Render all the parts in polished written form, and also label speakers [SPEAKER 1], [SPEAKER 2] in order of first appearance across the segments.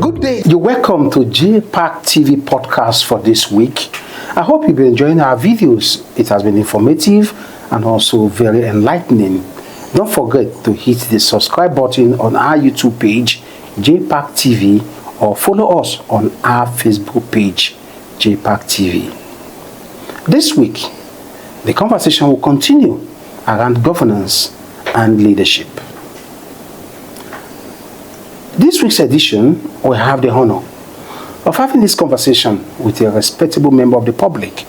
[SPEAKER 1] Good day. You're welcome to JPAC TV podcast for this week. I hope you've been enjoying our videos. It has been informative and also very enlightening. Don't forget to hit the subscribe button on our YouTube page, JPAC TV, or follow us on our Facebook page, JPAC TV. This week, the conversation will continue around governance and leadership. This week's edition, we have the honor of having this conversation with a respectable member of the public,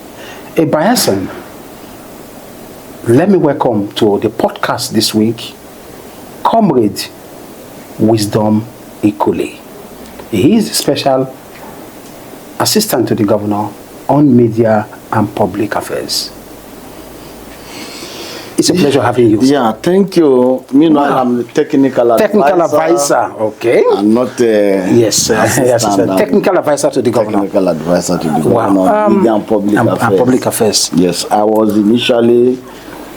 [SPEAKER 1] a Bayelsan. Let me welcome to the podcast this week, Comrade Wisdom Ikuli. He is Special Assistant to the Governor on Media and Public Affairs. It's a pleasure having you.
[SPEAKER 2] Yeah, thank you. Meanwhile, I'm the technical
[SPEAKER 1] advisor. Okay.
[SPEAKER 2] I'm not
[SPEAKER 1] yes, technical advisor to the governor.
[SPEAKER 2] Technical advisor to the governor on Media and Public Affairs. Yes, I was initially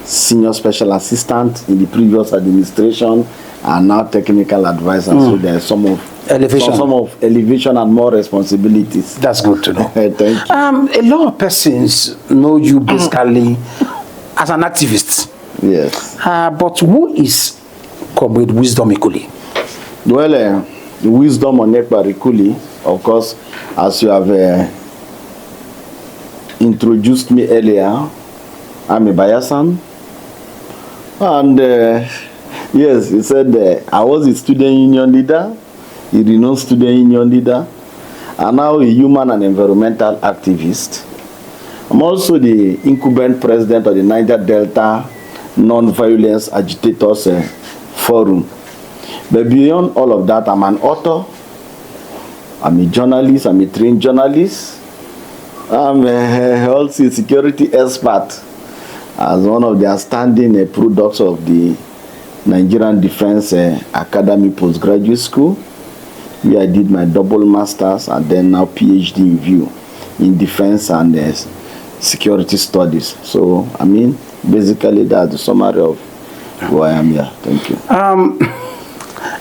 [SPEAKER 2] senior special assistant in the previous administration, and now technical advisor. So there's some of elevation and more responsibilities.
[SPEAKER 1] That's good to know.
[SPEAKER 2] Thank you.
[SPEAKER 1] A lot of persons know you basically as an activist.
[SPEAKER 2] Yes.
[SPEAKER 1] But who is Comrade Wisdom Ikuli?
[SPEAKER 2] Well, Wisdom Oniekpar Ikuli, of course, as you have introduced me earlier, I'm a Bayelsan. And yes, he said I was a student union leader, a renowned student union leader, and now a human and environmental activist. I'm also the incumbent president of the Niger Delta Non-Violence Agitators Forum. But beyond all of that, I'm an author, I'm a journalist, I'm a trained journalist, I'm also a security expert as one of the outstanding products of the Nigerian Defense Academy Postgraduate School, where I did my double masters and then now PhD in view in defense and security studies. So, I mean, basically that's the summary of who I am here. Thank you.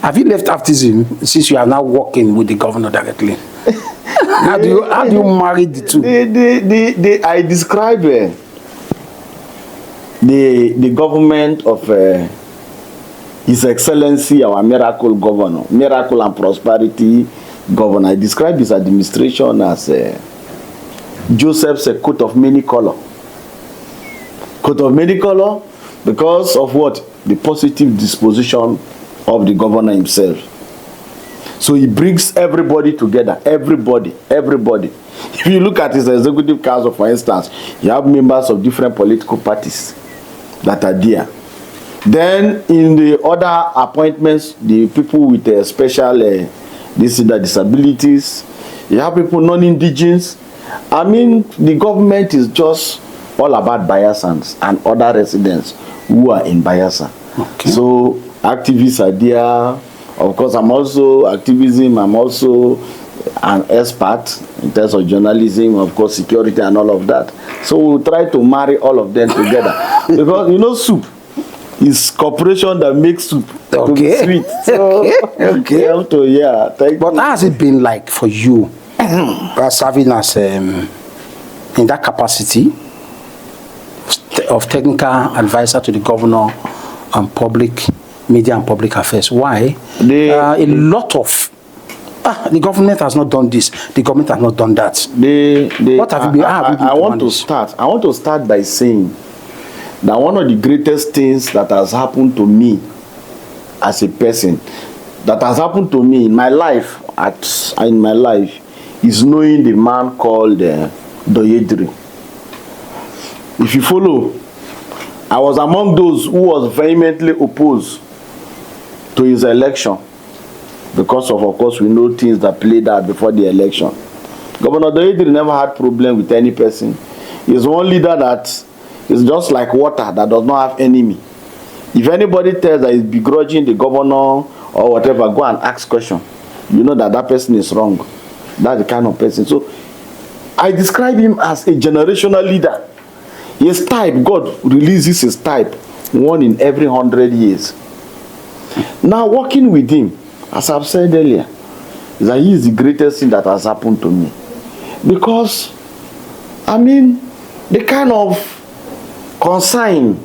[SPEAKER 1] Have you left activism since you are now working with the governor directly? how do you marry the two?
[SPEAKER 2] I describe the government of His Excellency, our miracle governor, miracle and prosperity governor. I describe his administration as Joseph's coat of many color. Coat of many color because of what? The positive disposition of the governor himself. So he brings everybody together. Everybody. If you look at his executive council, for instance, you have members of different political parties that are there. Then in the other appointments, the people with special disabilities, you have people non-indigenous. I mean, the government is just all about Bayelsans and other residents who are in Bayelsa.
[SPEAKER 1] Okay.
[SPEAKER 2] So activists are there. Of course, I'm also an expert in terms of journalism, of course, security and all of that. So we'll try to marry all of them together. Because, you know, soup is cooperation that makes soup to be sweet. So,
[SPEAKER 1] okay.
[SPEAKER 2] But
[SPEAKER 1] how has it been like for you serving as in that capacity of technical advisor to the governor on public media and public affairs? Why? A lot of the government has not done this. The government has not done that. What have you been?
[SPEAKER 2] I want to start by saying that one of the greatest things that has happened to me as a person, that has happened to me in my life, is knowing the man called Douye Diri. If you follow, I was among those who was vehemently opposed to his election because of course, we know things that played out before the election. Governor Douye Diri never had problem with any person. He's one leader that is just like water that does not have enemy. If anybody tells that he's begrudging the governor or whatever, go and ask question. You know that that person is wrong. That's the kind of person. So I describe him as a generational leader. His type, God releases his type, one in every 100 years. Now, working with him, as I've said earlier, is that he is the greatest thing that has happened to me. Because, I mean, the kind of concern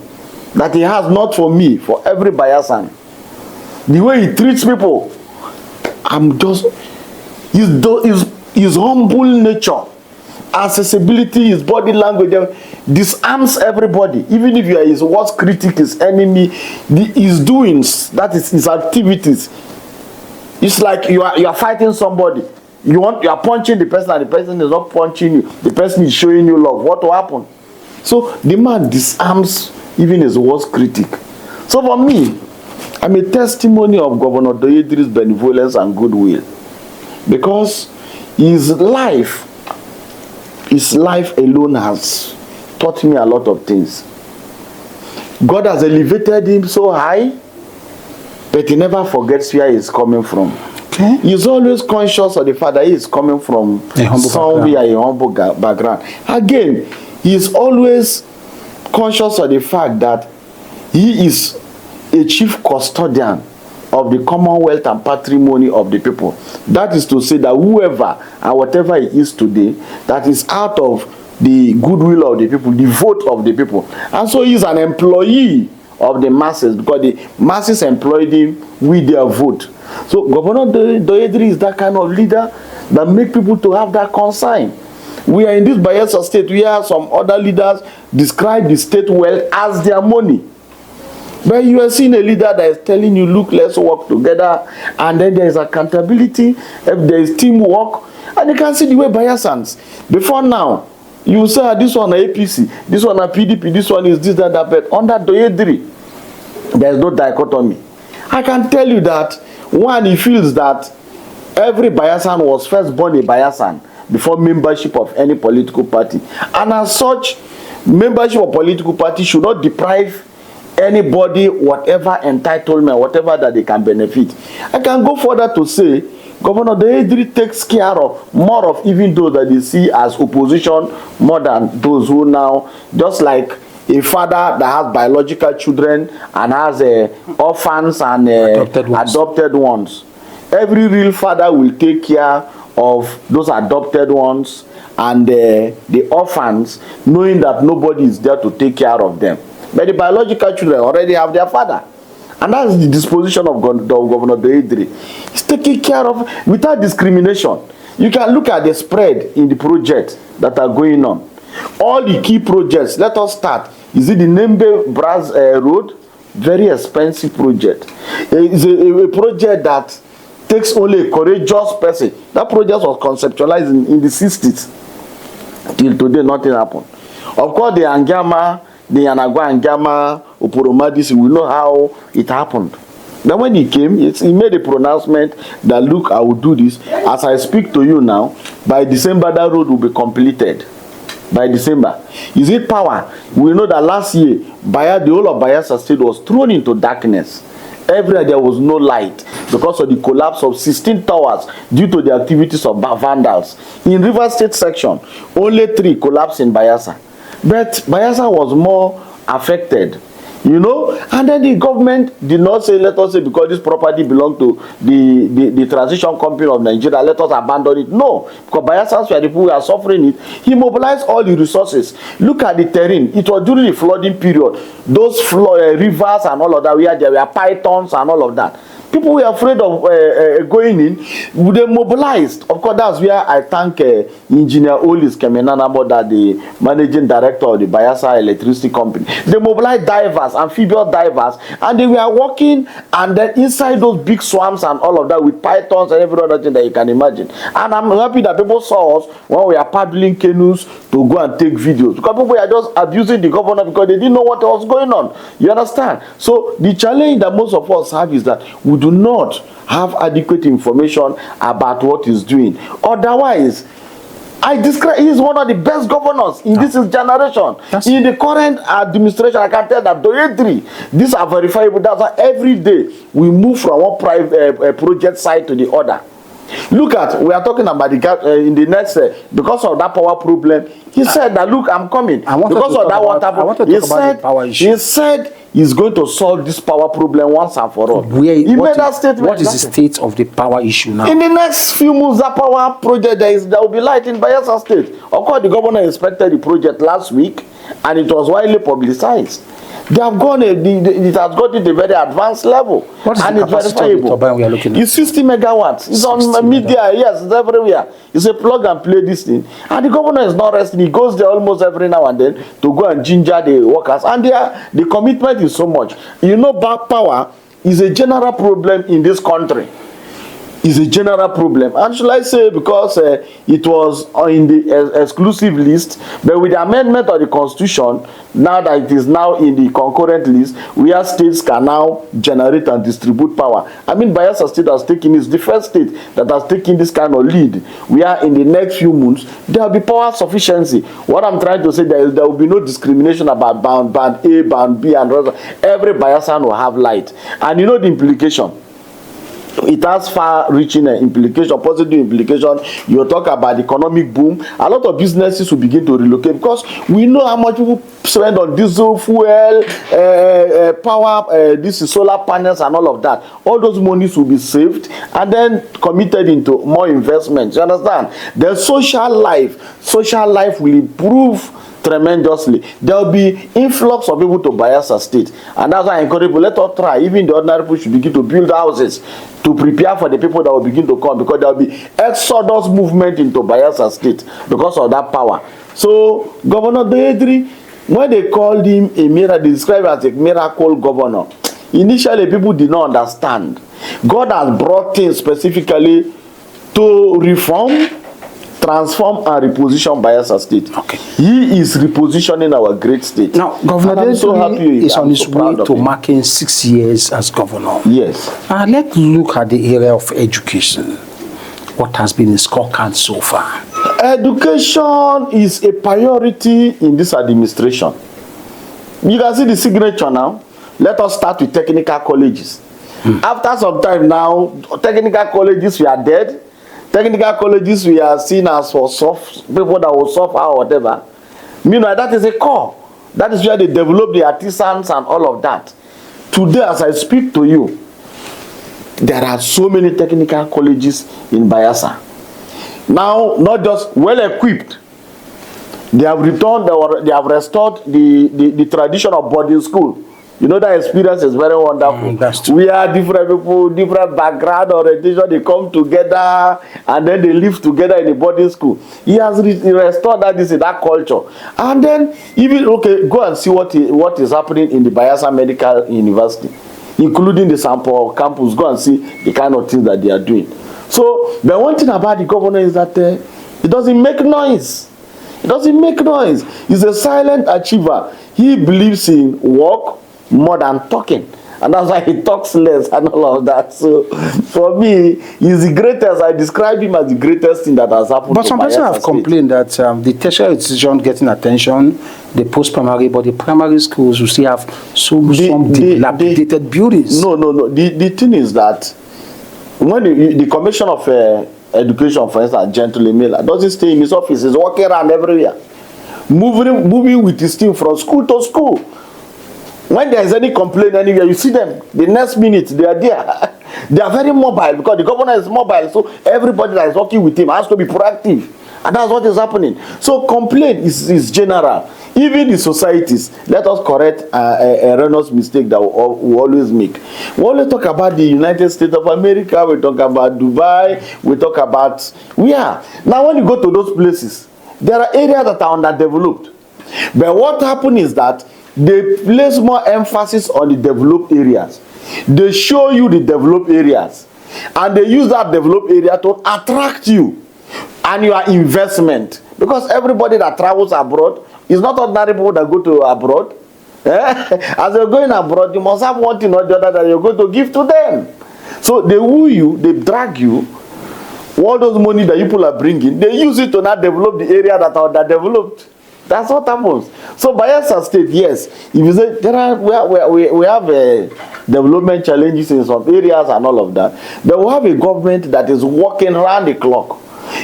[SPEAKER 2] that he has, not for me, for every Bayelsan, the way he treats people, I'm just, his humble nature, accessibility, his body language, disarms everybody. Even if you are his worst critic, his enemy, his doings, that is his activities. It's like you are fighting somebody. You are punching the person, and the person is not punching you. The person is showing you love. What will happen? So the man disarms even his worst critic. So for me, I'm a testimony of Governor Douye Diri's benevolence and goodwill, because his life alone has taught me a lot of things. God has elevated him so high, but he never forgets where he's coming from. Okay. He's always conscious of the fact that he is coming from a humble background. Again, he's always conscious of the fact that he is a chief custodian of the commonwealth and patrimony of the people. That is to say that whoever and whatever he is today, that is out of the goodwill of the people, the vote of the people. And so he is an employee of the masses, because the masses employed him with their vote. So Governor Douye Diri is that kind of leader that make people to have that concern. We are in this Bayelsa state, we have some other leaders describe the state wealth as their money. But you are seeing a leader that is telling you, look, let's work together, and then there is accountability, if there is teamwork, and you can see the way Bayelsans, before now, you say, this one is APC, this one is PDP, this one is this, that, but under Douye Diri, there is no dichotomy. I can tell you that, one, he feels that every Bayelsan was first born a Bayelsan before membership of any political party. And as such, membership of political party should not deprive anybody whatever entitlement, whatever that they can benefit. I can go further to say, Governor Douye Diri takes care of more of even those that they see as opposition more than those who now, just like a father that has biological children and has orphans and adopted ones. Every real father will take care of those adopted ones and the orphans, knowing that nobody is there to take care of them. But the biological children already have their father. And that's the disposition of Governor Douye Diri. He's taking care of, without discrimination. You can look at the spread in the projects that are going on. All the key projects, let us start. Is it the Nembe Braz Road? Very expensive project. It's a project that takes only a courageous person. That project was conceptualized in the 60s. Till today, nothing happened. Of course, the Angama, the Yanagwa Angama, Uporomadisi, we know how it happened. Then when he came, he made a pronouncement that, look, I will do this. As I speak to you now, by December, that road will be completed. By December. Is it power? We know that last year, the whole of Bayelsa state was thrown into darkness. Everywhere there was no light because of the collapse of 16 towers due to the activities of vandals. In River State section, only 3 collapsed in Bayelsa. But Bayelsa was more affected. You know, and then the government did not say, let us say, because this property belonged to the transition company of Nigeria, let us abandon it. No, because Bayelsans were the people who are suffering it. He mobilized all the resources. Look at the terrain. It was during the flooding period. Those rivers and all of that, where there were pythons and all of that. People were afraid of going in. They mobilized. Of course, that's where I thank Engineer Olis Kemenanabo, that the managing director of the Bayelsa Electricity Company. They mobilized divers, amphibious divers, and they were working, and then inside those big swamps and all of that with pythons and every other thing that you can imagine. And I'm happy that people saw us when we are paddling canoes to go and take videos. Because people were just abusing the governor because they didn't know what was going on. You understand? So the challenge that most of us have is that we do not have adequate information about what he's doing. Otherwise, I describe he is one of the best governors in this generation. In the current administration, I can tell that Douye Diri, these are verifiable. That's why every day we move from one private project site to the other. Look at, we are talking about the in the next because of that power problem. He said that, look, I'm coming because of that water problem. He said is going to solve this power problem once and for all.
[SPEAKER 1] What is the
[SPEAKER 2] Exactly.
[SPEAKER 1] state of the power issue now?
[SPEAKER 2] In the next few months, that power project, there will be light in Bayelsa State. Of course, the governor inspected the project last week, and it was widely publicized. They have gone, it has gotten to a very advanced level.
[SPEAKER 1] What is
[SPEAKER 2] and
[SPEAKER 1] the
[SPEAKER 2] it's
[SPEAKER 1] capacity of the turbine we are looking at?
[SPEAKER 2] It's 60 megawatts. It's
[SPEAKER 1] 60
[SPEAKER 2] on media, yes, it's everywhere. It's a plug and play this thing. And the governor is not resting. He goes there almost every now and then to go and ginger the workers. And the commitment is so much. You know, bad power is a general problem in this country. Is a general problem, and should I say, because it was in the exclusive list, but with the amendment of the constitution, now that it is now in the concurrent list, where states can now generate and distribute power. I mean, Bayelsa State has taken, is the first state that has taken this kind of lead, where in the next few months there will be power sufficiency. What I'm trying to say, there will be no discrimination about band A, band B, and rest. Every Bayelsan will have light, and you know the implication. It has far-reaching implication, positive implication. You talk about economic boom. A lot of businesses will begin to relocate because we know how much people spend on diesel, fuel, power, this is solar panels and all of that. All those monies will be saved and then committed into more investments. You understand? The social life will improve tremendously. There will be influx of people to Bayelsa State, and that's why I encourage people, let us try. Even the ordinary people should begin to build houses to prepare for the people that will begin to come, because there will be exodus movement into Bayelsa State because of that power. So Governor Douye Diri, when they called him a miracle, they described him as a miracle governor. Initially, people did not understand. God has brought things specifically to reform, transform, and reposition Bayelsa State.
[SPEAKER 1] Okay.
[SPEAKER 2] He is repositioning our great state.
[SPEAKER 1] Now, Governor Douye Diri is on his way to
[SPEAKER 2] him.
[SPEAKER 1] marking 6 years as governor.
[SPEAKER 2] Yes.
[SPEAKER 1] Let's look at the area of education. What has been his scorecard so far?
[SPEAKER 2] Education is a priority in this administration. You can see the signature now. Let us start with technical colleges. After some time now, technical colleges were dead. Technical colleges we are seen as for soft people that will suffer or whatever. Meanwhile, that is a core. That is where they develop the artisans and all of that. Today, as I speak to you, there are so many technical colleges in Bayelsa. Now, not just well equipped. They have returned, they have restored the tradition of boarding school. You know, that experience is very wonderful. We are different people, different background, orientation, they come together and then they live together in a boarding school. He has restored that culture. And then, even, okay, go and see what is happening in the Bayelsa Medical University, including the Sample campus. Go and see the kind of things that they are doing. So, the one thing about the governor is that it doesn't make noise. It doesn't make noise. He's a silent achiever. He believes in work more than talking, and that's why he talks less and all of that. So for me, he's the greatest. I describe him as the greatest thing that has happened.
[SPEAKER 1] But some persons have complained that the tertiary institution getting attention, the post-primary, but the primary schools will still have some dilapidated buildings.
[SPEAKER 2] No. The thing is that when the Commission of Education, for instance, Gentle Emila, doesn't stay in his office. He's walking around everywhere, moving with his team from school to school. When there is any complaint anywhere, you see them. The next minute, they are there. They are very mobile because the governor is mobile. So everybody that is working with him has to be proactive. And that's what is happening. So complaint is general. Even the societies, let us correct a erroneous mistake that we always make. We always talk about the United States of America. We talk about Dubai. We talk about Now when you go to those places, there are areas that are underdeveloped. But what happens is that they place more emphasis on the developed areas. They show you the developed areas. And they use that developed area to attract you and your investment. Because everybody that travels abroad is not ordinary people that go to abroad. As you're going abroad, you must have one thing or the other that you're going to give to them. So they woo you, they drag you. All those money that people are bringing, they use it to now develop the area that are underdeveloped. That's what happens. So Bayelsa State, yes, if you say we have development challenges in some areas and all of that, but we have a government that is working around the clock.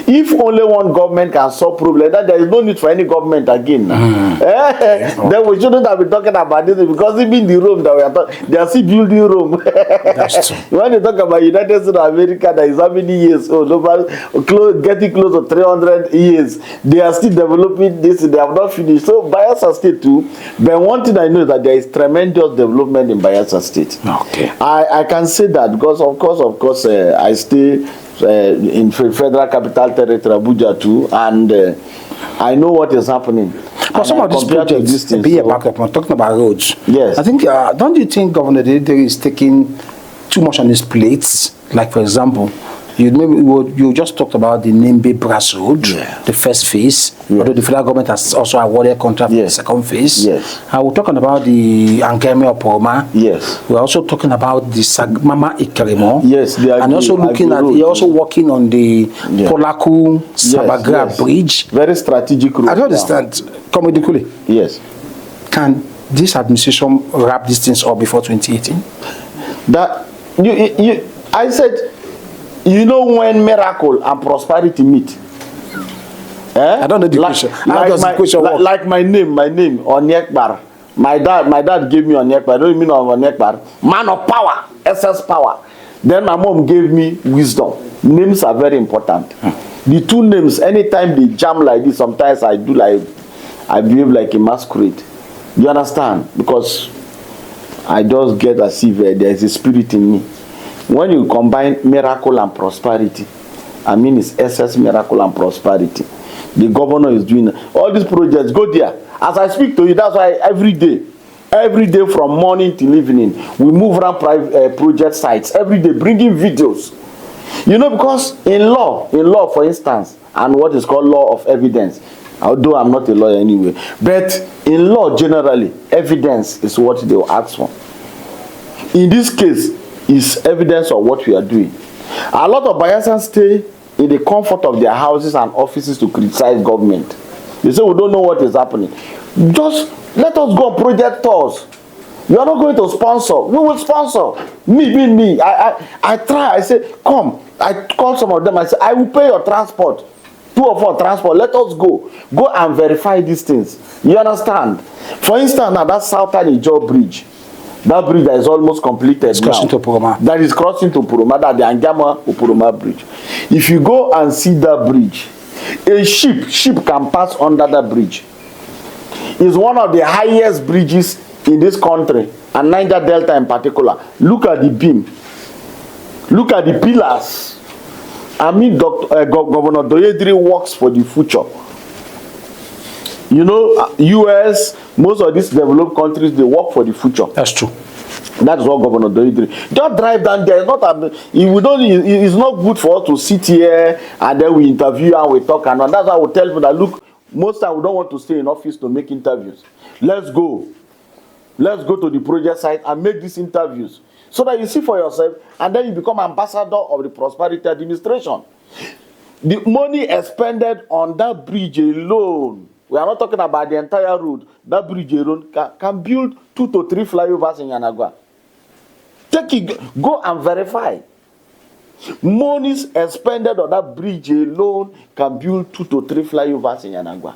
[SPEAKER 2] If only one government can solve problem, then there is no need for any government again. Then we shouldn't have been talking about this, because even the Rome that we are talking, they are still building Rome.
[SPEAKER 1] That's true.
[SPEAKER 2] When you talk about United States of America, that is how many years old, getting close to 300 years, they are still developing this, they have not finished. So Bayelsa State too, but one thing I know is that there is tremendous development in Bayelsa State.
[SPEAKER 1] Okay.
[SPEAKER 2] I can say that because of course, I stay in Federal Capital Territory, Abuja too, and I know what is happening.
[SPEAKER 1] But some of these projects, we're talking about roads.
[SPEAKER 2] Yes.
[SPEAKER 1] I think, don't you think Governor Douye Diri is taking too much on his plates? Like, for example, you just talked about the Nimbe Brass Road, the first phase, although the federal government has also awarded contract for the second phase.
[SPEAKER 2] Yes.
[SPEAKER 1] We're talking about the Angeme Oporoma.
[SPEAKER 2] Yes.
[SPEAKER 1] We're also talking about the Sagmama Ikeremo.
[SPEAKER 2] Yes.
[SPEAKER 1] And also you're also working on the Polaku Sabagra Bridge.
[SPEAKER 2] Very strategic road.
[SPEAKER 1] I don't understand. Comrade Ikuli.
[SPEAKER 2] Yes.
[SPEAKER 1] Can this administration wrap these things up before 2018?
[SPEAKER 2] I said, you know when miracle and prosperity meet?
[SPEAKER 1] I don't know the question. How does the question work?
[SPEAKER 2] Like my name, Oniekpar. My dad gave me Oniekpar. I don't mean Oniekpar. Man of power, SS power. Then my mom gave me wisdom. Names are very important. The two names, anytime they jam like this, sometimes I behave like a masquerade. You understand? Because I just get as if there is a spirit in me. When you combine miracle and prosperity, I mean it's SS miracle and prosperity. The governor is doing all these projects. Go there. As I speak to you, that's why every day from morning till evening, we move around private project sites every day, bringing videos. You know, because in law, for instance, and what is called law of evidence, although I'm not a lawyer anyway, but in law generally, evidence is what they will ask for. In this case, is evidence of what we are doing. A lot of Bayelsans stay in the comfort of their houses and offices to criticize government. They say we don't know what is happening. Just let us go on project tours. You are not going to sponsor. We will sponsor. Me. I try. I say, come. I call some of them. I say, I will pay your transport. 2 or 4 transport. Let us go. Go and verify these things. You understand? For instance, now that Southern Ijaw Bridge. That bridge that is almost completed
[SPEAKER 1] it's crossing to Puroma.
[SPEAKER 2] That is crossing to Puroma, that the Angama Puroma bridge. If you go and see that bridge, a ship can pass under that bridge. It's one of the highest bridges in this country, and Niger Delta in particular. Look at the beam. Look at the pillars. I mean, Governor Douye Diri works for the future. You know, US, most of these developed countries, they work for the future.
[SPEAKER 1] That's true.
[SPEAKER 2] That is what Governor Douye Diri. Just drive down there. It's not good for us to sit here and then we interview and we talk. And that's why I will tell people that, look, most time we don't want to stay in office to make interviews. Let's go. Let's go to the project site and make these interviews. So that you see for yourself and then you become ambassador of the Prosperity Administration. The money expended on that bridge alone, we are not talking about the entire road. That bridge alone can build 2 to 3 flyovers in Yanagwa. Take it, go and verify. Monies expended on that bridge alone can build 2 to 3 flyovers in Yanagwa.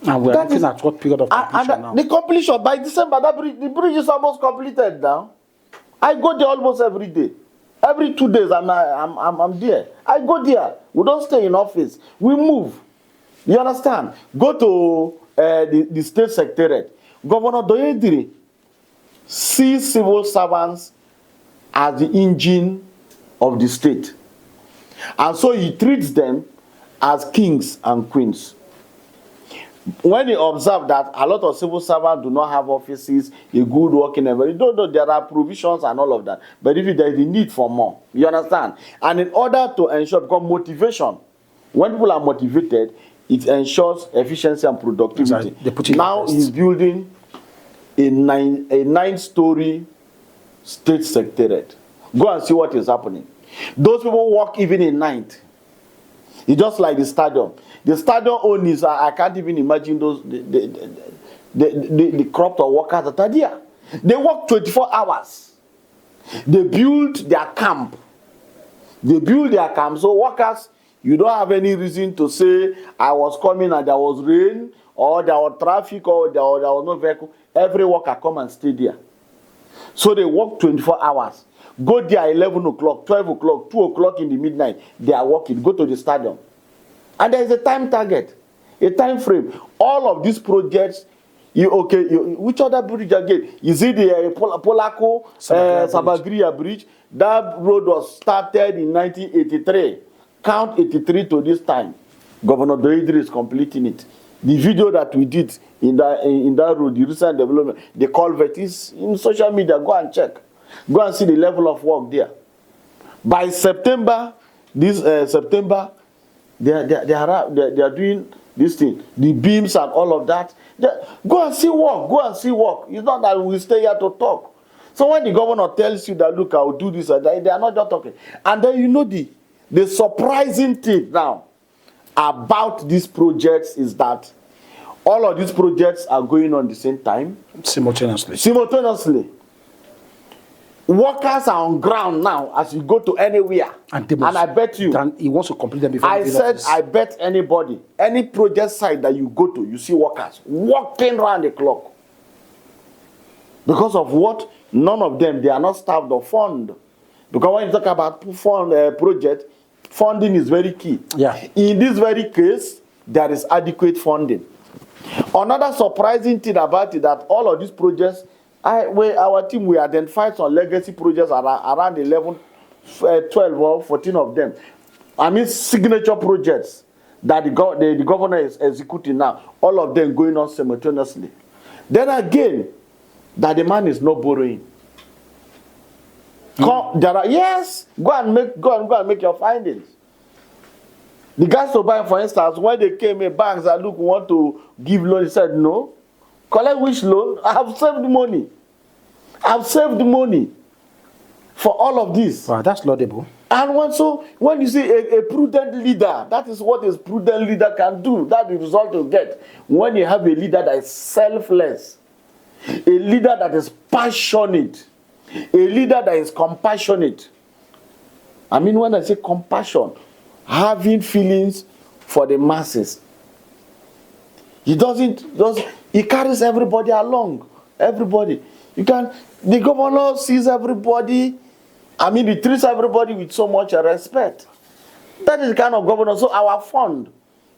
[SPEAKER 1] And we're looking at what period of completion now?
[SPEAKER 2] The completion, by December, the bridge is almost completed now. I go there almost every day. Every 2 days, I'm there. I go there. We don't stay in office. We move. You understand? Go to the state secretariat. Governor Douye Diri sees civil servants as the engine of the state. And so he treats them as kings and queens. When he observed that a lot of civil servants do not have offices, a good working environment, there are provisions and all of that. But if there is a need for more, you understand? And in order to ensure, because motivation, when people are motivated, it ensures efficiency and productivity.
[SPEAKER 1] Exactly.
[SPEAKER 2] Now he's building a 9-story state secretariat. Go and see what is happening. Those people work even in night. It's just like the stadium. The stadium owners, I can't even imagine those the crop of workers that are there. They work 24 hours. They build their camp. So workers, You don't have any reason to say I was coming and there was rain, or there was traffic, or there was no vehicle. Every worker come and stay there. So they work 24 hours. Go there 11 o'clock, 12 o'clock, 2 o'clock in the midnight. They are working. Go to the stadium. And there is a time target, a time frame. All of these projects, which other bridge again? Is it the Polako Sabagria Bridge? That road was started in 1983. Count 83 to this time. Governor Douye Diri is completing it. The video that we did in that road, the recent development, the culvert is in social media. Go and check. Go and see the level of work there. By September, September, they are doing this thing, the beams and all of that. Go and see work. Go and see work. It's not that we stay here to talk. So when the governor tells you that, look, I will do this and that, they are not just talking. And then you know the surprising thing now about these projects is that all of these projects are going on the same time. Simultaneously. Workers are on ground now as you go to anywhere. And I bet you.
[SPEAKER 1] He wants to complete them before
[SPEAKER 2] I said, office. I bet anybody, any project site that you go to, you see workers walking around the clock. Because of what? None of them, they are not staffed or funded. Because when you talk about project, funding is very key.
[SPEAKER 1] Yeah.
[SPEAKER 2] In this very case, there is adequate funding. Another surprising thing about it that all of these projects, our team, we identified some legacy projects around 11, 12 or 14 of them. I mean signature projects that the governor is executing now. All of them going on simultaneously. Then again, that the man is not borrowing. Yes, go and make your findings. The guys to buy, for instance, when they came in, banks said, look, we want to give loan. He said, no. Collect which loan? I have saved money. I've saved money for all of this.
[SPEAKER 1] Wow, that's laudable.
[SPEAKER 2] And when you see a prudent leader, that is what a prudent leader can do. That's the result you get. When you have a leader that is selfless, a leader that is passionate, a leader that is compassionate. I mean, when I say compassion, having feelings for the masses. He carries everybody along. Everybody. The governor sees everybody. I mean, he treats everybody with so much respect. That is the kind of governor. So our fund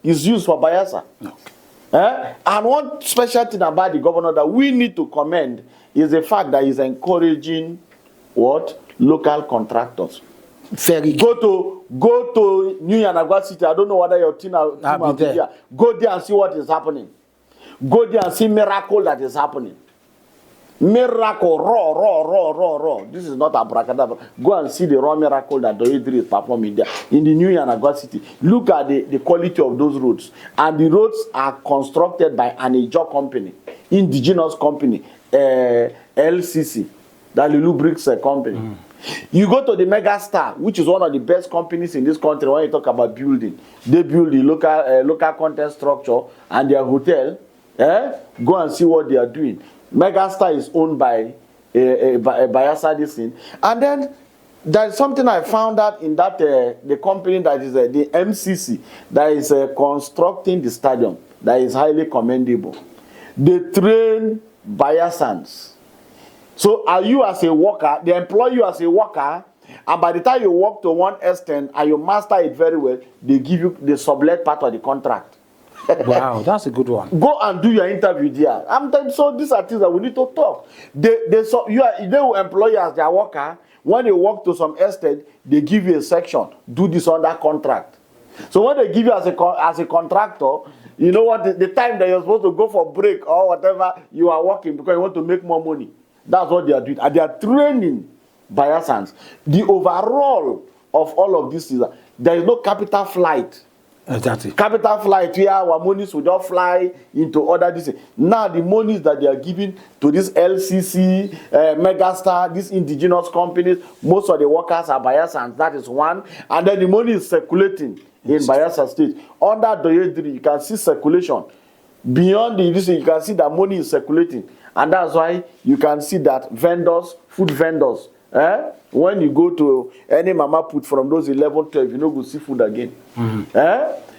[SPEAKER 2] is used for Bayelsa. Okay. And one special thing about the governor that we need to commend is the fact that he's encouraging what? Local contractors.
[SPEAKER 1] Very
[SPEAKER 2] go to New Yanagwa City. I don't know whether your team will be there. Go there and see what is happening. Go there and see miracle that is happening. Miracle, raw. This is not abracadabra. Go and see the raw miracle that Douye Diri is performing there in the New Yanagwa City. Look at the quality of those roads. And the roads are constructed by an Ijaw company, indigenous company, LCC, the Lulu Bricks company. Mm. You go to the Megastar, which is one of the best companies in this country when you talk about building. They build the local content structure and their hotel. Go and see what they are doing. Megastar is owned by Bayelsa this thing. And then there's something I found out in that the company that is the MCC that is constructing the stadium that is highly commendable. They train Bayelsans. So are you as a worker, they employ you as a worker, and by the time you work to one extent and you master it very well, they give you the sublet part of the contract.
[SPEAKER 1] Wow, that's a good one.
[SPEAKER 2] Go and do your interview there. So these are things that we need to talk. They will employ you as their worker. When you work to some extent, they give you a section. Do this under contract. So when they give you as a contractor, you know what? The time that you're supposed to go for break or whatever, you are working because you want to make more money. That's what they are doing. And they are training Bayelsans. The overall of all of this is that there is no capital flight.
[SPEAKER 1] Exactly.
[SPEAKER 2] Capital flight where our monies will just fly into other districts. Now the monies that they are giving to this LCC, Megastar, these indigenous companies, most of the workers are Bayelsans. That is one. And then the money is circulating in Bayelsa State. Under Douye Diri, you can see circulation. Beyond the district, you can see that money is circulating. And that's why you can see that vendors, food vendors, When you go to any mama put from those 11, 12, you no go see food again.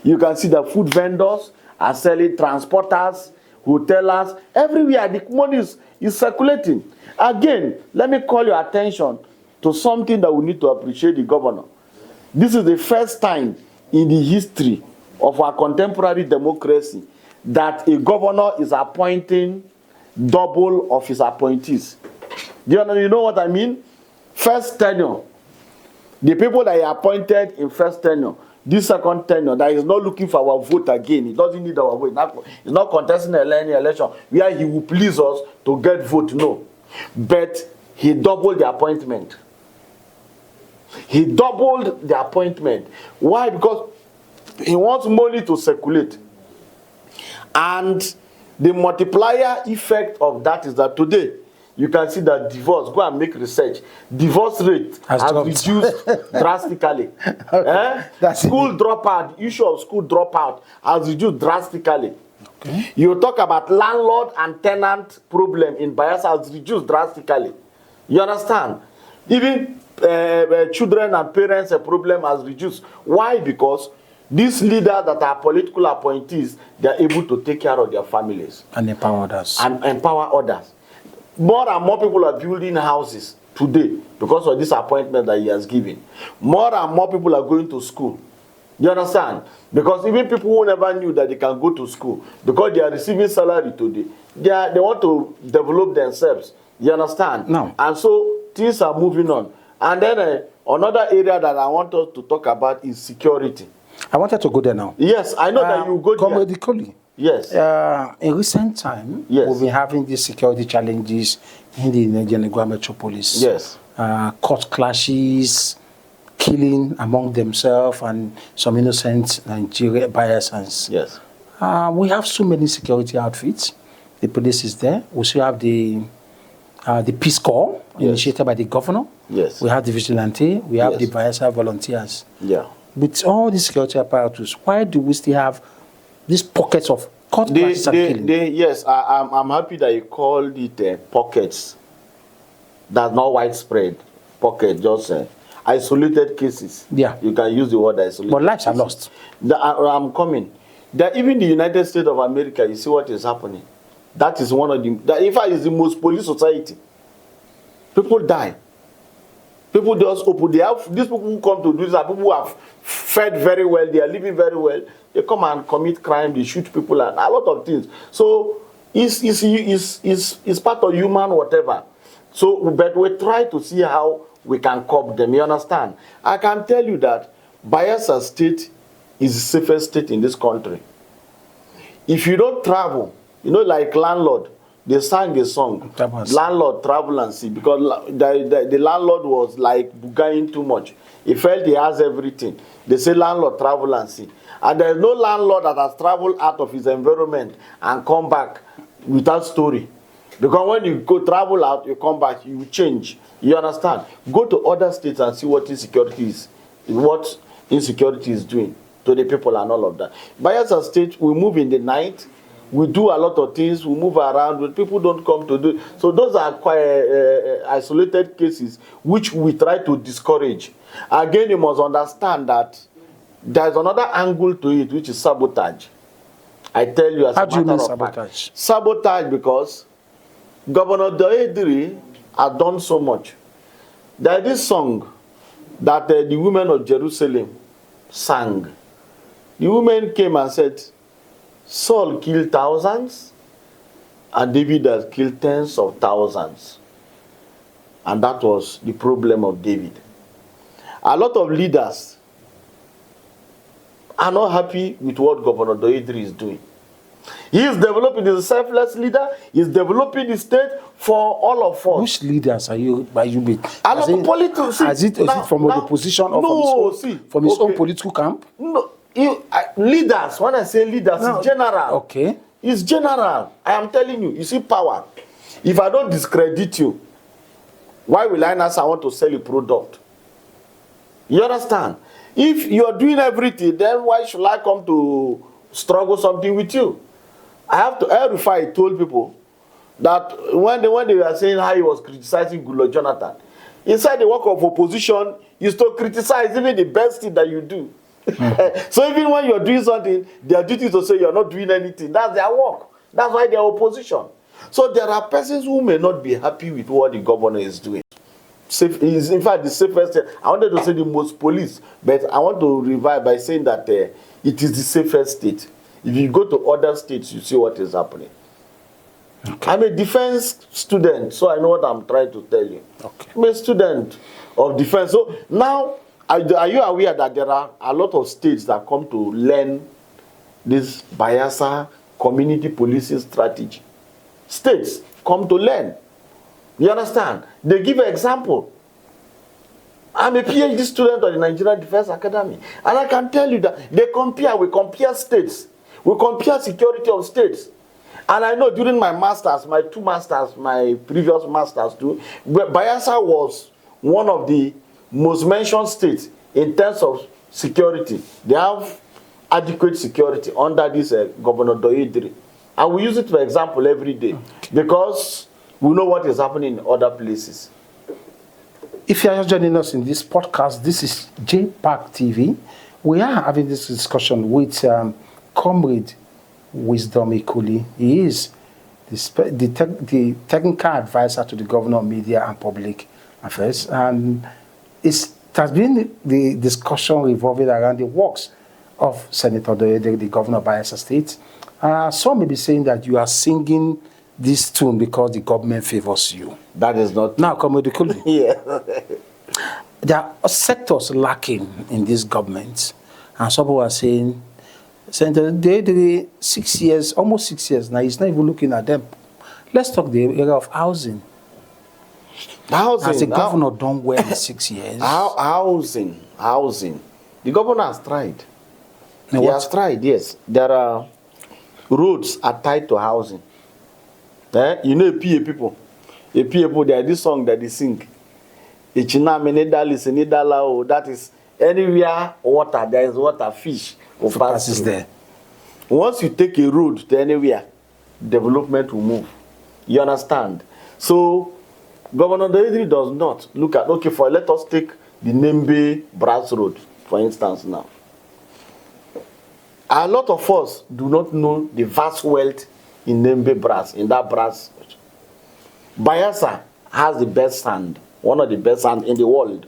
[SPEAKER 2] You can see the food vendors are selling, transporters, hotelers, everywhere. The money is circulating. Again, let me call your attention to something that we need to appreciate the governor. This is the first time in the history of our contemporary democracy that a governor is appointing double of his appointees. Do you know what I mean? First tenure, the people that he appointed in first tenure, this second tenure, that is not looking for our vote again. He doesn't need our vote. He's not contesting any election where he will please us to get vote, no. But he doubled the appointment. He doubled the appointment. Why? Because he wants money to circulate. And the multiplier effect of that is that today, you can see that divorce, go and make research, divorce rate has reduced drastically. School dropout, the issue of school dropout has reduced drastically. Okay. You talk about landlord and tenant problem in Bayelsa has reduced drastically. You understand? Even children and parents a problem has reduced. Why? Because these leaders that are political appointees, they are able to take care of their families.
[SPEAKER 1] And empower others.
[SPEAKER 2] And empower others. More and more people are building houses today because of this appointment that he has given. More and more people are going to school. You understand? Because even people who never knew that they can go to school, because they are receiving salary today, they want to develop themselves. You understand?
[SPEAKER 1] No.
[SPEAKER 2] And so things are moving on. And then another area that I want us to talk about is security.
[SPEAKER 1] I wanted to go there now.
[SPEAKER 2] Yes, I know that you go there.
[SPEAKER 1] Governor Ikuli.
[SPEAKER 2] Yes.
[SPEAKER 1] In recent time,
[SPEAKER 2] yes,
[SPEAKER 1] we've been having these security challenges in the Nigerian metropolis.
[SPEAKER 2] Yes.
[SPEAKER 1] Court clashes, killing among themselves, and some innocent Nigerian Bayelsans.
[SPEAKER 2] Yes.
[SPEAKER 1] We have so many security outfits. The police is there. We still have the Peace Corps, yes, initiated by the governor.
[SPEAKER 2] Yes.
[SPEAKER 1] We have the vigilante. We have, yes, the Bayelsa volunteers.
[SPEAKER 2] Yeah.
[SPEAKER 1] With all these security apparatus, why do we still have these pockets of court clashes and killing?
[SPEAKER 2] Yes, I'm happy that you called it pockets. That's not widespread. Pocket, just isolated cases.
[SPEAKER 1] Yeah.
[SPEAKER 2] You can use the word isolated.
[SPEAKER 1] But lives are lost.
[SPEAKER 2] I'm coming. Even the United States of America, you see what is happening. That is one of the, in fact, it's the most police society. People die. People just open. These people who come to do this are people who have fed very well. They are living very well. They come and commit crime. They shoot people and a lot of things. So it's part of human whatever. So, but we try to see how we can curb them. You understand? I can tell you that Bayelsa State is the safest state in this country. If you don't travel, you know, like landlord, they sang a song, landlord travel and see, because the landlord was like bugaing too much. He felt he has everything. They say landlord travel and see. And there is no landlord that has traveled out of his environment and come back without story. Because when you go travel out, you come back, you change. You understand? Go to other states and see what insecurity is doing to the people and all of that. Bayelsa State, we move in the night. We do a lot of things. We move around. But people don't come to do. So those are quite isolated cases, which we try to discourage. Again, you must understand that there's another angle to it, which is sabotage. I tell you as a matter of fact. Sabotage because Governor Douye Diri has done so much. There is this song that the women of Jerusalem sang. The women came and said, Saul killed thousands, and David has killed tens of thousands. And that was the problem of David. A lot of leaders are not happy with what Governor Douye Diri is doing. He is developing, he's a selfless leader, he's developing the state for all of us.
[SPEAKER 1] Which leaders are you with?
[SPEAKER 2] A lot of politics.
[SPEAKER 1] Is it from the position or from his own political camp?
[SPEAKER 2] No. Leaders, when I say leaders, it's general.
[SPEAKER 1] Okay.
[SPEAKER 2] It's general. I am telling you, you see power. If I don't discredit you, why will I not say I want to sell a product? You understand? If you are doing everything, then why should I come to struggle something with you? I have to verify. I told people that when they were saying how he was criticizing Goodluck Jonathan, Inside the work of opposition is to criticize even the best thing that you do. So even when you're doing something, their duty is to say you're not doing anything. That's their work. That's why they're opposition. So there are persons who may not be happy with what the governor is doing. Is in fact the safest. I wanted to say the most police, but I want to revive by saying that it is the safest state. If you go to other states, you see what is happening. Okay. I'm a defense student, so I know what I'm trying to tell you. Okay. I'm a student of defense. So now, are you aware that there are a lot of states that come to learn this Bayelsa community policing strategy? States come to learn. You understand? They give an example. I'm a PhD student of the Nigerian Defense Academy, and I can tell you that we compare states, we compare security of states. And I know during my masters, my 2 masters, my previous masters too, Bayelsa was one of the most mentioned states in terms of security. They have adequate security under this Governor Douye Diri. And we use it for example every day because we know what is happening in other places.
[SPEAKER 1] If you are just joining us in this podcast, this is JPAC TV. We are having this discussion with Comrade Wisdom Ikuli. He is the technical advisor to the Governor of Media and Public Affairs, and it has been the discussion revolving around the works of Senator Douye Diri, the Governor of Bayelsa State. Some may be saying that you are singing this tune because the government favors you.
[SPEAKER 2] That is not
[SPEAKER 1] now, Comrade Ikuli.
[SPEAKER 2] Yeah.
[SPEAKER 1] There are sectors lacking in this government, and some people are saying, Senator Douye Diri, 6 years, almost 6 years now, he's not even looking at them. Let's talk the area of housing. Has the governor done well in 6 years?
[SPEAKER 2] Housing. The governor has tried. He has tried, yes. There are roads are tied to housing. You know, PA people, there is this song that they sing. That is anywhere water, there is water, fish passes there. Once you take a road to anywhere, development will move. You understand? So Governor Douye Diri does not look at, let us take the Nembe Brass Road, for instance now. A lot of us do not know the vast wealth in Nembe Brass, in that brass. Bayelsa has the best sand, one of the best sand in the world.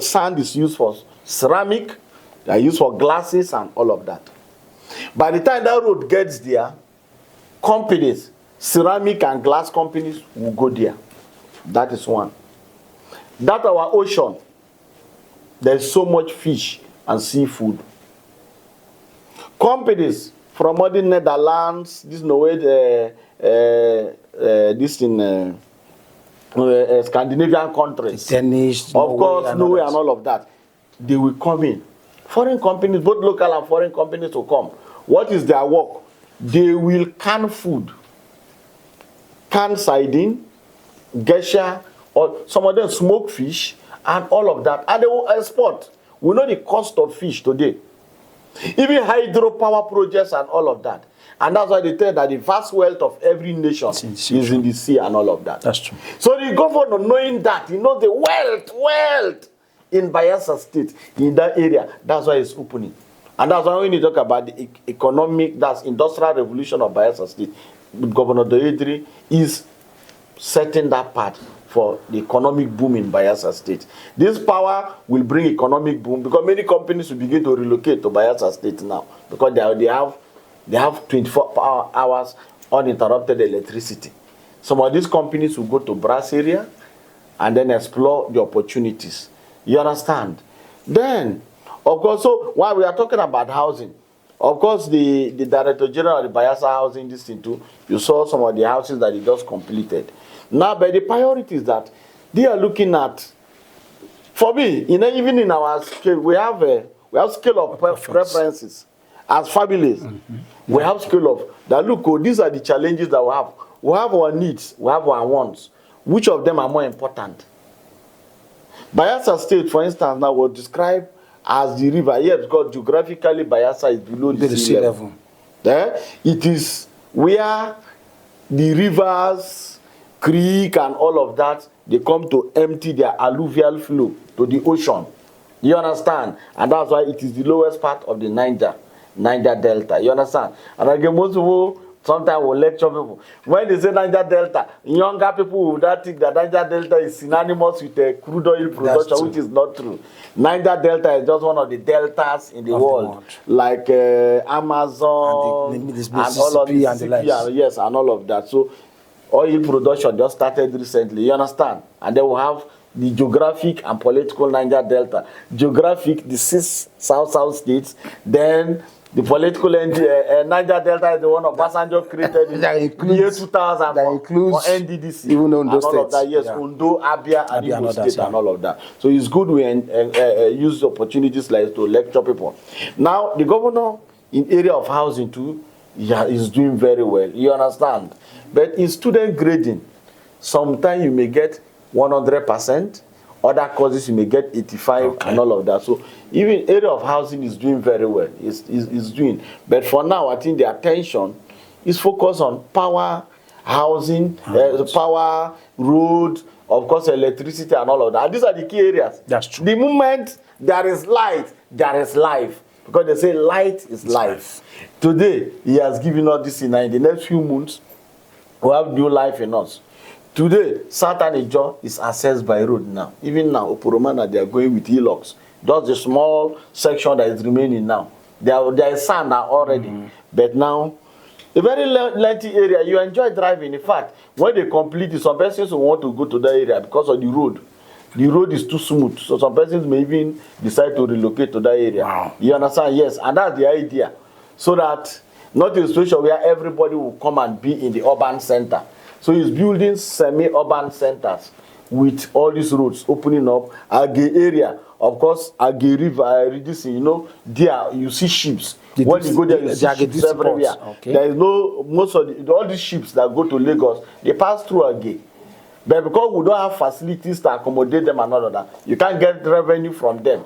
[SPEAKER 2] Sand is used for ceramic, they are used for glasses and all of that. By the time that road gets there, companies, ceramic and glass companies will go there. That is one. That our ocean, there is so much fish and seafood. Companies from other Netherlands, this Norway, Scandinavian countries,
[SPEAKER 1] Danish,
[SPEAKER 2] of course, Norway and all of that, they will come in. Foreign companies, both local and foreign companies will come. What is their work? They will can food, can sardine, geisha, or some of them smoke fish, and all of that. And they will export. We know the cost of fish today. Even hydropower projects and all of that. And that's why they tell that the vast wealth of every nation is in the sea and all of that.
[SPEAKER 1] That's true.
[SPEAKER 2] So the governor, knowing that, he knows the wealth in Bayelsa State, in that area. That's why it's opening. And that's why when you talk about the economic, that's industrial revolution of Bayelsa State, Governor Douye Diri is setting that part for the economic boom in Bayelsa State. This power will bring economic boom because many companies will begin to relocate to Bayelsa State now because they have 24 hours uninterrupted electricity. Some of these companies will go to Brass area and then explore the opportunities. You understand? Then, of course, so while we are talking about housing, of course, the Director General of the Bayelsa Housing District too, you saw some of the houses that he just completed. Now, by the priorities that they are looking at, for me, even in our scale, we have scale of preferences as families. Mm-hmm. We have scale of that. Look, these are the challenges that we have. We have our needs, we have our wants. Which of them are more important? Bayelsa State, for instance, now was described as the river. Yes, because geographically Bayelsa is below the sea level. It is where the rivers creek and all of that, they come to empty their alluvial flow to the ocean. You understand? And that's why it is the lowest part of the Niger Delta. You understand? And again, most people sometimes will lecture people. When they say Niger Delta, younger people will not think that Niger Delta is synonymous with crude oil production, which is not true. Niger Delta is just one of the deltas in the world, like Amazon and all of the Mississippi, yes, and all of that. So oil production just started recently. You understand? And then we have the geographic and political Niger Delta. Geographic, the 6 south states, then the political Niger Delta is the one Obasanjo created in the year 2000 for NDDC.
[SPEAKER 1] Even Ondo
[SPEAKER 2] and all of that, yes, Ondo, Abia, and Imo State, and all of that. So it's good we use opportunities like to lecture people. Now, the governor in area of housing too, is doing very well. You understand? But in student grading, sometimes you may get 100%. Other courses you may get 85 and all of that. So even area of housing is doing very well. It's doing. But for now, I think the attention is focused on power, housing, power, road, of course, electricity and all of that. And these are the key areas.
[SPEAKER 1] That's true.
[SPEAKER 2] The moment there is light, there is life. Because they say light is life. Today, he has given us this in the next few months. We have new life in us. Today, Southern Ijaw is accessed by road now. Even now, Oporomana, they are going with e-locks. Just the small section that is remaining now. There is sand now already. But now, a very lengthy area, you enjoy driving. In fact, when they complete it, some persons will want to go to that area because of the road. The road is too smooth. So some persons may even decide to relocate to that area.
[SPEAKER 1] Wow.
[SPEAKER 2] You understand? Yes. And that's the idea. So that not a situation where everybody will come and be in the urban center. So he's building semi-urban centers with all these roads opening up. Age area, of course, Age River, reducing, you know, there you see ships. When you go there, you see ships everywhere. Okay. There is no, most of all these ships that go to Lagos, they pass through Age. But because we don't have facilities to accommodate them and all of that, you can't get revenue from them.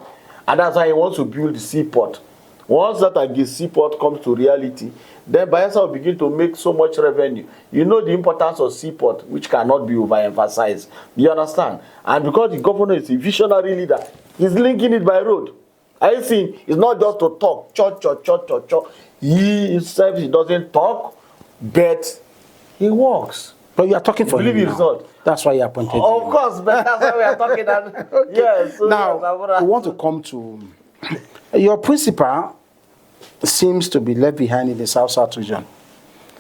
[SPEAKER 2] And that's why he wants to build the seaport. Once that Age seaport comes to reality, then Bayelsa will begin to make so much revenue. You know the importance of seaport, which cannot be overemphasized. You understand? And because the governor is a visionary leader, he's linking it by road. I see, it's not just to talk, cho. He himself, he doesn't talk, but he walks.
[SPEAKER 1] But you are talking for him now. That's why you are appointed.
[SPEAKER 2] Of course, but that's why we are talking. Okay. Yes. So
[SPEAKER 1] now, we want to come to your principal. Seems to be left behind in the South region.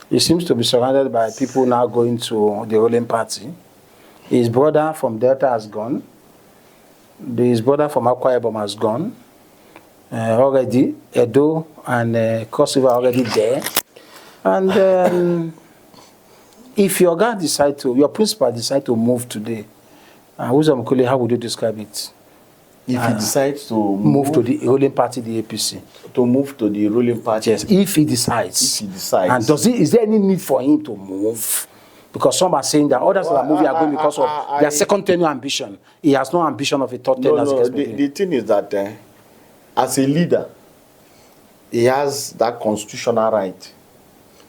[SPEAKER 1] He seems to be surrounded by people now going to the ruling party. His brother from Delta has gone. His brother from Akwa Ibom has gone. Already, Edo and Cross River are already there. And if your guy your principal decide to move today, Wisdom Ikuli, how would you describe it?
[SPEAKER 2] If he decides to
[SPEAKER 1] move to the ruling party, the APC.
[SPEAKER 2] To move to the ruling party.
[SPEAKER 1] Yes, if he decides.
[SPEAKER 2] If he decides.
[SPEAKER 1] And is there any need for him to move? Because some are saying that others are moving are going because of their second tenure ambition. He has no ambition of a third tenure.
[SPEAKER 2] No, the thing is that as a leader, he has that constitutional right,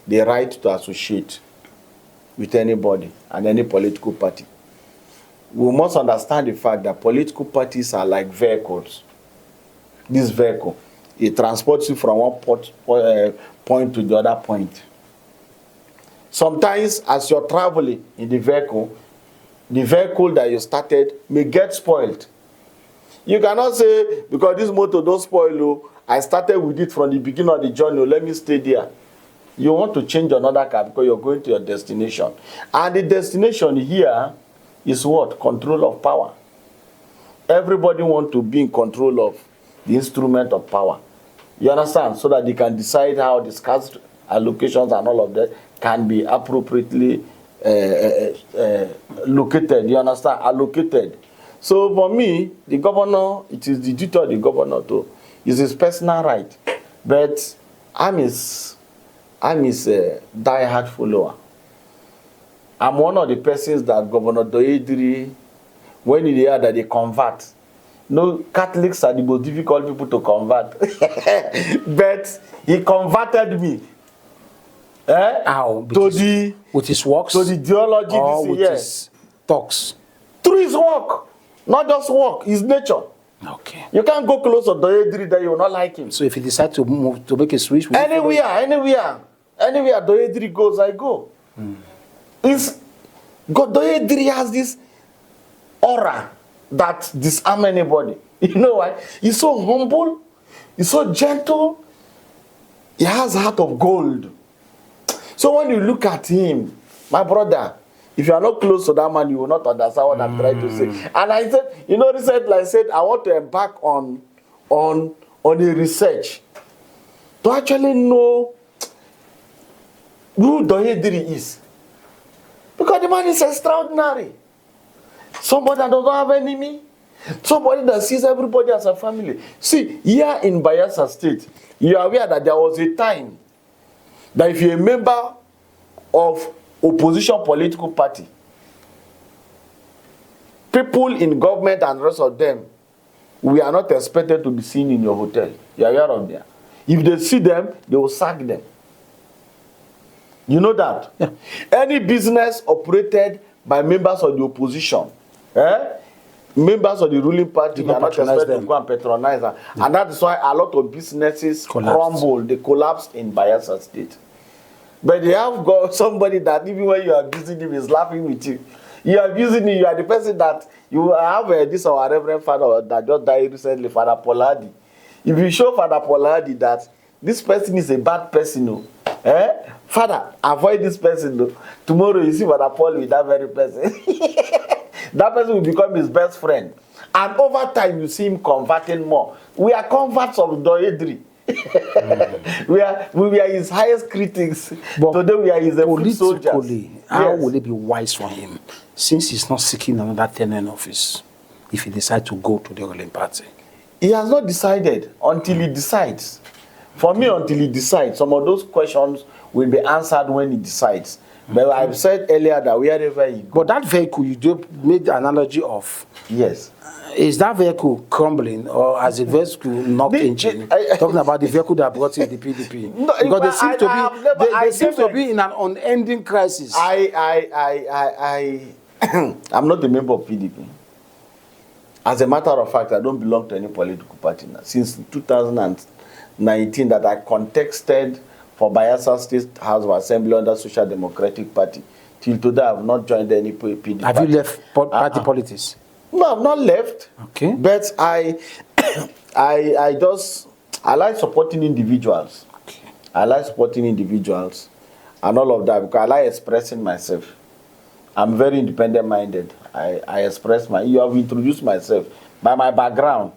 [SPEAKER 2] the right to associate with anybody and any political party. We must understand the fact that political parties are like vehicles. This vehicle, it transports you from one point to the other point. Sometimes, as you're traveling in the vehicle that you started may get spoiled. You cannot say, because this motor don't spoil, I started with it from the beginning of the journey, let me stay there. You want to change another car because you're going to your destination. And the destination here is what? Control of power. Everybody wants to be in control of the instrument of power. You understand? So that they can decide how the scarce allocations and all of that can be appropriately located. You understand? Allocated. So for me, the governor, it is the duty of the governor to, it's his personal right. But I'm his die-hard follower. I'm one of the persons that Governor Douye Diri, when he heard that they convert. No, Catholics are the most difficult people to convert. But he converted me.
[SPEAKER 1] How? With his works?
[SPEAKER 2] To the ideology,
[SPEAKER 1] or with his talks?
[SPEAKER 2] Through his work. Not just work, his nature.
[SPEAKER 1] Okay.
[SPEAKER 2] You can't go close to Douye Diri that you will not like him.
[SPEAKER 1] So if he decides to move, to make a switch...
[SPEAKER 2] Anywhere Douye Diri goes, I go. Douye Diri has this aura that disarms anybody. You know why? He's so humble, he's so gentle, he has a heart of gold. So when you look at him, my brother, if you are not close to that man, you will not understand what I'm trying to say. And I said, you know, recently I said I want to embark on a research to actually know who Douye Diri is. Because the man is extraordinary. Somebody that does not have enemy. Somebody that sees everybody as a family. See, here in Bayelsa State, you are aware that there was a time that if you're a member of opposition political party, people in government and the rest of them, we are not expected to be seen in your hotel. You are aware of that. If they see them, they will sack them. You know that? Yeah. Any business operated by members of the opposition, members of the ruling party, they are not expected to go and patronize them. Yeah. And that is why a lot of businesses crumble, they collapse in Bayelsa State. But they have got somebody that even when you are abusing him, is laughing with you. You are abusing him, you are the person that you have this our Reverend Father that just died recently, Father Poladi. If you show Father Poladi that this person is a bad person, Father, avoid this person. Tomorrow you see Father Paul with that very person. That person will become his best friend. And over time you see him converting more. We are converts of Douye Diri. we are his highest critics. But today we are his foot soldiers.
[SPEAKER 1] How will it be wise for him, since he's not seeking another tenure in office, if he decides to go to the ruling party?
[SPEAKER 2] He has not decided until he decides. For me, until he decides, some of those questions will be answered when he decides. But I've said earlier that wherever he goes.
[SPEAKER 1] But that vehicle you made the analogy of.
[SPEAKER 2] Yes.
[SPEAKER 1] Is that vehicle crumbling, or has the vehicle knocked engine? Talking about the vehicle that brought in the PDP. No, because they seem to be in an unending crisis.
[SPEAKER 2] I'm not a member of PDP. As a matter of fact, I don't belong to any political party now. Since 2019 that I contested for Bayelsa State House of Assembly under Social Democratic Party. Till today, I have not joined any PDP.
[SPEAKER 1] Have you left party politics?
[SPEAKER 2] No, I've not left.
[SPEAKER 1] Okay.
[SPEAKER 2] But I like supporting individuals.
[SPEAKER 1] Okay.
[SPEAKER 2] I like supporting individuals and all of that because I like expressing myself. I'm very independent-minded. I express you have introduced myself. By my background,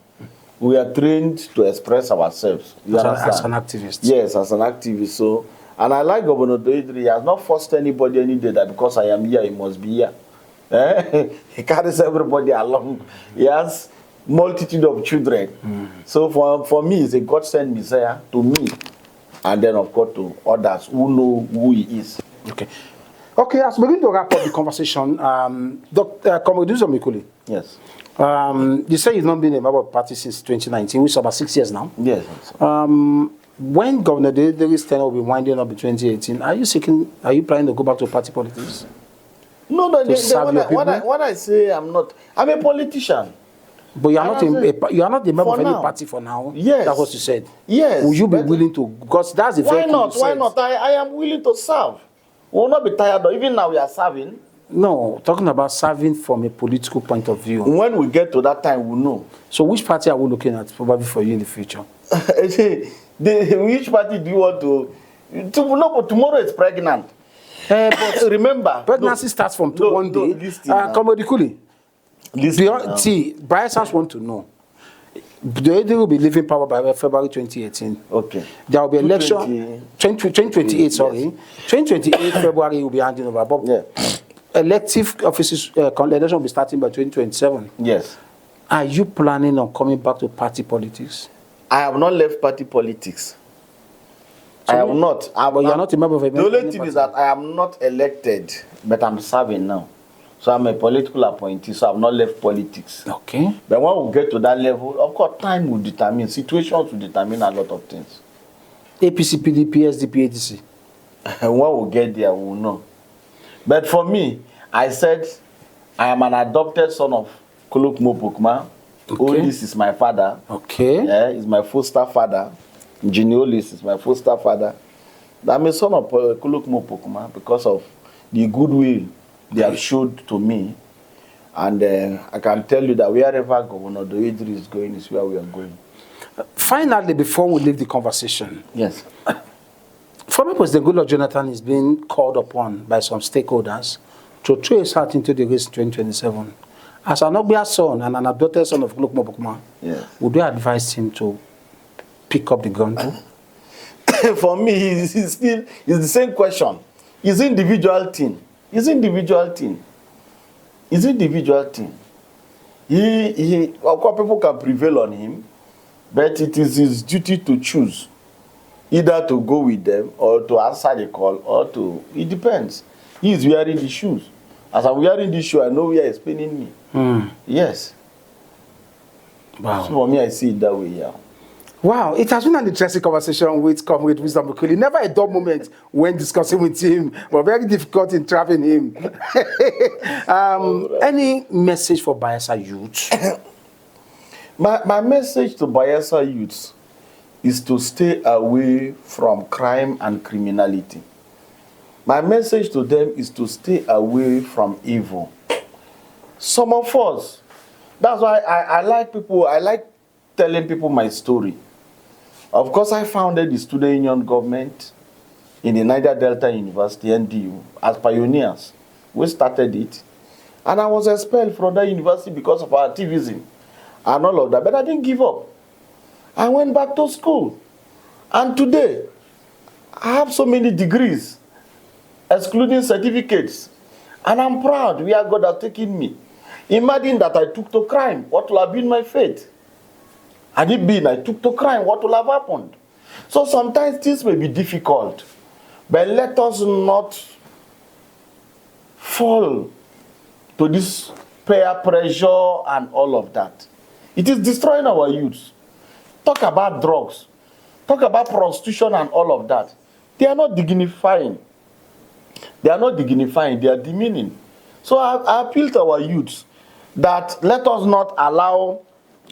[SPEAKER 2] we are trained to express ourselves.
[SPEAKER 1] As an activist?
[SPEAKER 2] Yes, as an activist. So, and I like Governor Douye Diri. He has not forced anybody any day that because I am here, he must be here. He carries everybody along. He has multitude of children. So for me, he's a God-sent Messiah to me. And then, of course, to others who know who he is.
[SPEAKER 1] Okay, as we begin to wrap up the conversation, Dr. Wisdom Oniekpar Ikuli.
[SPEAKER 2] Yes.
[SPEAKER 1] You say you've not been a member of the party since 2019, which is about 6 years now.
[SPEAKER 2] Yes.
[SPEAKER 1] When Governor Douye Diri's tenure will be winding up in 2018, are you planning to go back to party politics?
[SPEAKER 2] No, when I say I'm not, I'm a politician.
[SPEAKER 1] But you are not a member of any party for now.
[SPEAKER 2] Yes.
[SPEAKER 1] That's what you said.
[SPEAKER 2] Yes.
[SPEAKER 1] Will you be willing to? Because that's the
[SPEAKER 2] Why not? Why not? I am willing to serve. We will not be tired of. Even now we are serving.
[SPEAKER 1] No, talking about serving from a political point of view.
[SPEAKER 2] When we get to that time, we'll know.
[SPEAKER 1] So which party are we looking at probably for you in the future?
[SPEAKER 2] Which party do you want to? Tomorrow is pregnant.
[SPEAKER 1] But
[SPEAKER 2] remember,
[SPEAKER 1] pregnancy starts from one day. Comrade Ikuli, see, Bayelsans want to know. Douye Diri will be leaving power by February 2018.
[SPEAKER 2] Okay.
[SPEAKER 1] There will be election 2028. Sorry, 2028 February will be handing over. But elective offices election will be starting by 2027.
[SPEAKER 2] Yes.
[SPEAKER 1] Are you planning on coming back to party politics?
[SPEAKER 2] I have not left party politics. So I have not.
[SPEAKER 1] But you are not a member of a
[SPEAKER 2] The only thing is that I am not elected, but I'm serving now. So I'm a political appointee, so I've not left politics.
[SPEAKER 1] Okay.
[SPEAKER 2] But when we get to that level, of course, time will determine, situations will determine a lot of things.
[SPEAKER 1] APC, PDP, SDP, ADC.
[SPEAKER 2] When we get there, we will know. But for me, I said, I am an adopted son of Kuluk Mopukma.
[SPEAKER 1] Okay.
[SPEAKER 2] Olis is my father.
[SPEAKER 1] Okay.
[SPEAKER 2] Yeah, he's my foster father. Olis is my foster father. I'm a son of Kuluk Mopukma because of the goodwill they have showed to me. And I can tell you that wherever Governor Douye Diri is going is where we are going.
[SPEAKER 1] Finally, before we leave the conversation,
[SPEAKER 2] yes,
[SPEAKER 1] former President Goodluck Jonathan is being called upon by some stakeholders to throw his heart into the race 2027. As an Ogbia son and an adopted son of Kuluk Mopukma,
[SPEAKER 2] yes,
[SPEAKER 1] would you advise him to pick up the gun too?
[SPEAKER 2] For me, it's the same question. It's individual thing. It's individual thing. It's individual thing. Of course, people can prevail on him, but it is his duty to choose either to go with them or to answer the call or to. It depends. He is wearing the shoes. As I'm wearing this shoe, I know where he's pinning me. Yes.
[SPEAKER 1] Wow.
[SPEAKER 2] So for me, I see it that way. Yeah.
[SPEAKER 1] Wow, it has been an interesting conversation with Comrade Wisdom Ikuli. Never a dull moment when discussing with him, but very difficult in trapping him. Any message for Bayelsa youth?
[SPEAKER 2] My message to Bayelsa youths is to stay away from crime and criminality. My message to them is to stay away from evil. Some of us, that's why I like telling people my story. Of course, I founded the Student Union government in the Niger Delta University, NDU, as pioneers. We started it. And I was expelled from that university because of activism and all of that. But I didn't give up. I went back to school. And today, I have so many degrees, excluding certificates. And I'm proud where God has taken me. Imagine that I took to crime. What will have been my fate? Had it been I took to crime, what will have happened? So sometimes things may be difficult, but let us not fall to this peer pressure and all of that. It is destroying our youth. Talk about drugs, talk about prostitution and all of that. They are not dignifying. They are not dignifying, they are demeaning. So I appeal to our youths that let us not allow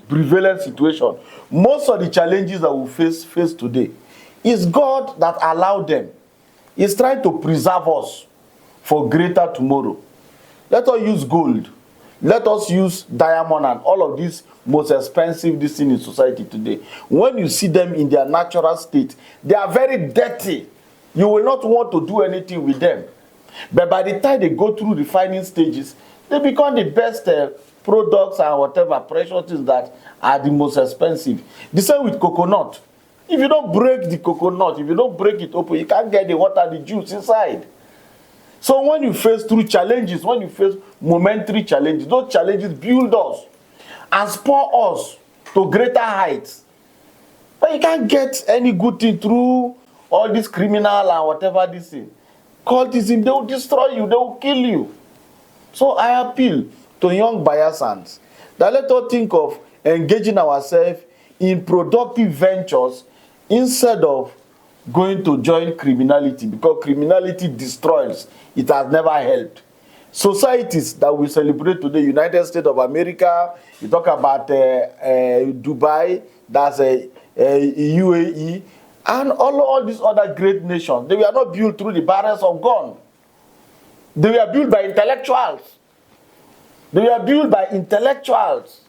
[SPEAKER 2] prevalent situation. Most of the challenges that we face today is God that allowed them. He's trying to preserve us for greater tomorrow. Let us use gold. Let us use diamond and all of these most expensive things in society today. When you see them in their natural state, they are very dirty. You will not want to do anything with them. But by the time they go through refining stages, they become the best products and whatever precious things that are the most expensive. The same with coconut. If you don't break the coconut, if you don't break it open, you can't get the water, the juice inside. So when you face through challenges, when you face momentary challenges, those challenges build us and spur us to greater heights. But you can't get any good thing through all this criminal and whatever this is. Cultism, they will destroy you, they will kill you. So I appeal to young Bayelsans that let us think of engaging ourselves in productive ventures instead of going to join criminality, because criminality destroys. It has never helped. Societies that we celebrate today, United States of America, you talk about Dubai, that's UAE, and all these other great nations. They were not built through the barrels of gun. They were built by intellectuals. They were built by intellectuals.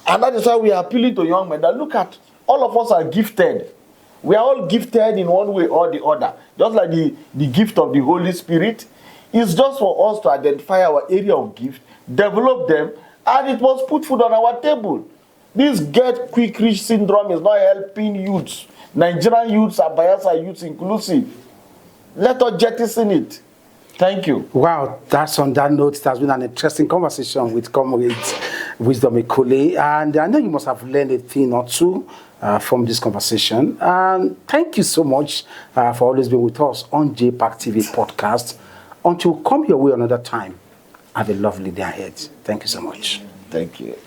[SPEAKER 2] And that is why we are appealing to young men that look at, all of us are gifted. We are all gifted in one way or the other. Just like the gift of the Holy Spirit. It's just for us to identify our area of gift, develop them, and it must put food on our table. This get quick rich syndrome is not helping youths. Nigerian youths and Bayelsa youths inclusive. Let us jettison it. Thank you.
[SPEAKER 1] Wow, that's on that note. It has been an interesting conversation with Comrade Wisdom Ikuli, and I know you must have learned a thing or two from this conversation. And thank you so much for always being with us on JPAC TV podcast. Until we come your way another time, have a lovely day ahead. Thank you so much.
[SPEAKER 2] Thank you.